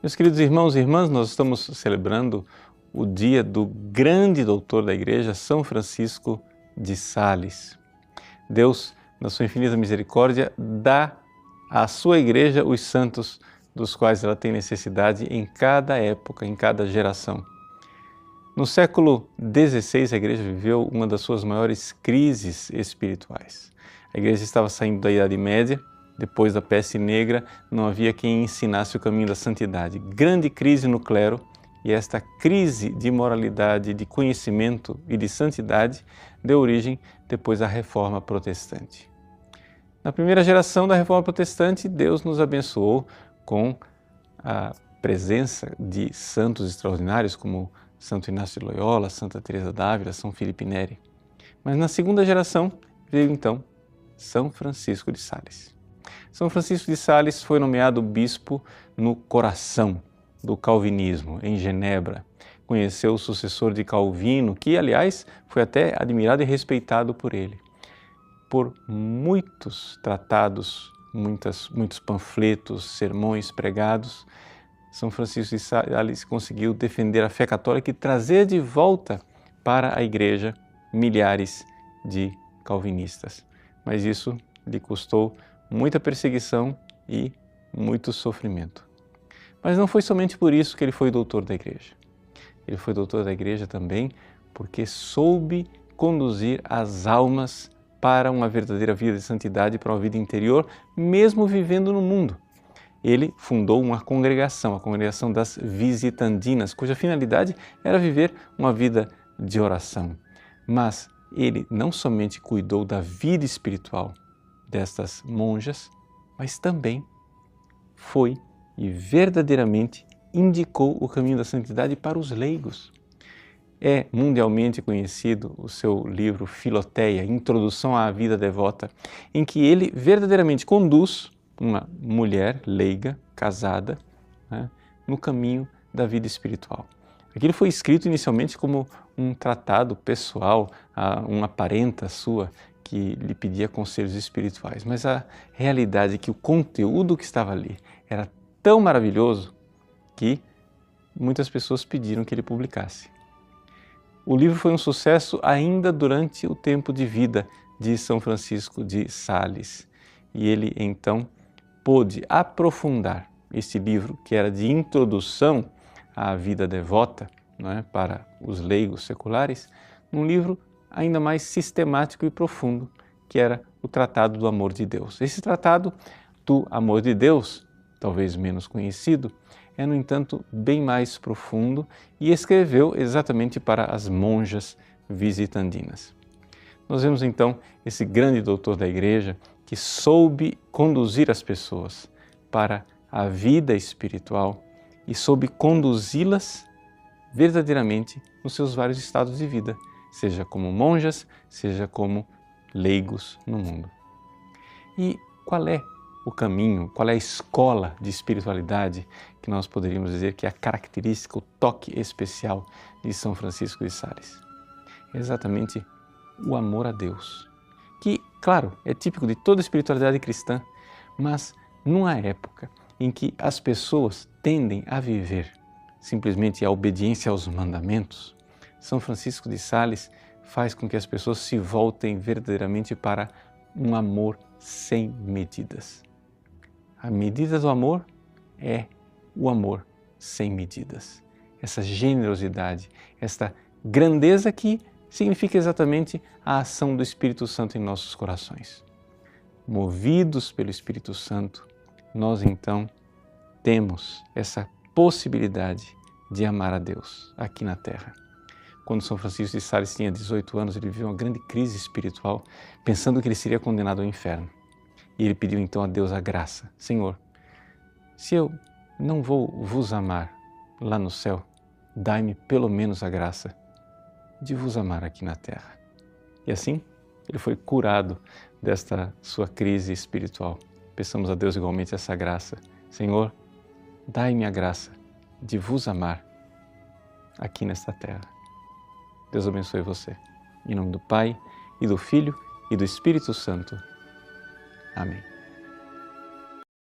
Meus queridos irmãos e irmãs, nós estamos celebrando o dia do grande doutor da Igreja, São Francisco de Sales. Deus, na sua infinita misericórdia, dá à sua Igreja os santos dos quais ela tem necessidade em cada época, em cada geração. No século XVI, a Igreja viveu uma das suas maiores crises espirituais. A Igreja estava saindo da Idade Média. Depois da peste negra, não havia quem ensinasse o caminho da santidade. Grande crise no clero, e esta crise de moralidade, de conhecimento e de santidade deu origem depois à Reforma Protestante. Na primeira geração da Reforma Protestante, Deus nos abençoou com a presença de santos extraordinários como Santo Inácio de Loyola, Santa Teresa d'Ávila, São Filipe Neri. Mas na segunda geração veio então São Francisco de Sales. São Francisco de Sales foi nomeado bispo no coração do calvinismo, em Genebra. Conheceu o sucessor de Calvino, que, aliás, foi até admirado e respeitado por ele. Por muitos tratados, muitos panfletos, sermões pregados, São Francisco de Sales conseguiu defender a fé católica e trazer de volta para a Igreja milhares de calvinistas. Mas isso lhe custou muita perseguição e muito sofrimento. Mas não foi somente por isso que ele foi doutor da Igreja. Ele foi doutor da Igreja também porque soube conduzir as almas para uma verdadeira vida de santidade, para uma vida interior, mesmo vivendo no mundo. Ele fundou uma congregação, a Congregação das Visitandinas, cuja finalidade era viver uma vida de oração. Mas ele não somente cuidou da vida espiritual destas monjas, mas também foi e verdadeiramente indicou o caminho da santidade para os leigos. É mundialmente conhecido o seu livro Filoteia, Introdução à Vida Devota, em que ele verdadeiramente conduz uma mulher leiga, casada, no caminho da vida espiritual. Aquilo foi escrito inicialmente como um tratado pessoal, uma parenta sua, que lhe pedia conselhos espirituais, mas a realidade é que o conteúdo que estava ali era tão maravilhoso que muitas pessoas pediram que ele publicasse. O livro foi um sucesso ainda durante o tempo de vida de São Francisco de Sales e ele então pôde aprofundar este livro, que era de introdução à vida devota, para os leigos seculares, num livro ainda mais sistemático e profundo, que era o Tratado do Amor de Deus. Esse Tratado do Amor de Deus, talvez menos conhecido, é, no entanto, bem mais profundo e escreveu exatamente para as monjas visitandinas. Nós vemos então esse grande doutor da Igreja que soube conduzir as pessoas para a vida espiritual e soube conduzi-las verdadeiramente nos seus vários estados de vida, seja como monjas, seja como leigos no mundo. E qual é o caminho, qual é a escola de espiritualidade que nós poderíamos dizer que é a característica, o toque especial de São Francisco de Sales? É exatamente o amor a Deus, que, claro, é típico de toda a espiritualidade cristã, mas numa época em que as pessoas tendem a viver simplesmente a obediência aos mandamentos, São Francisco de Sales faz com que as pessoas se voltem verdadeiramente para um amor sem medidas. A medida do amor é o amor sem medidas. Essa generosidade, esta grandeza que significa exatamente a ação do Espírito Santo em nossos corações. Movidos pelo Espírito Santo, nós então temos essa possibilidade de amar a Deus aqui na Terra. Quando São Francisco de Sales tinha 18 anos, ele viveu uma grande crise espiritual, pensando que ele seria condenado ao inferno. E ele pediu então a Deus a graça. Senhor, se eu não vou vos amar lá no céu, dai-me pelo menos a graça de vos amar aqui na Terra. E assim, ele foi curado desta sua crise espiritual. Peçamos a Deus igualmente essa graça. Senhor, dai-me a graça de vos amar aqui nesta terra. Deus abençoe você. Em nome do Pai, e do Filho, e do Espírito Santo. Amém.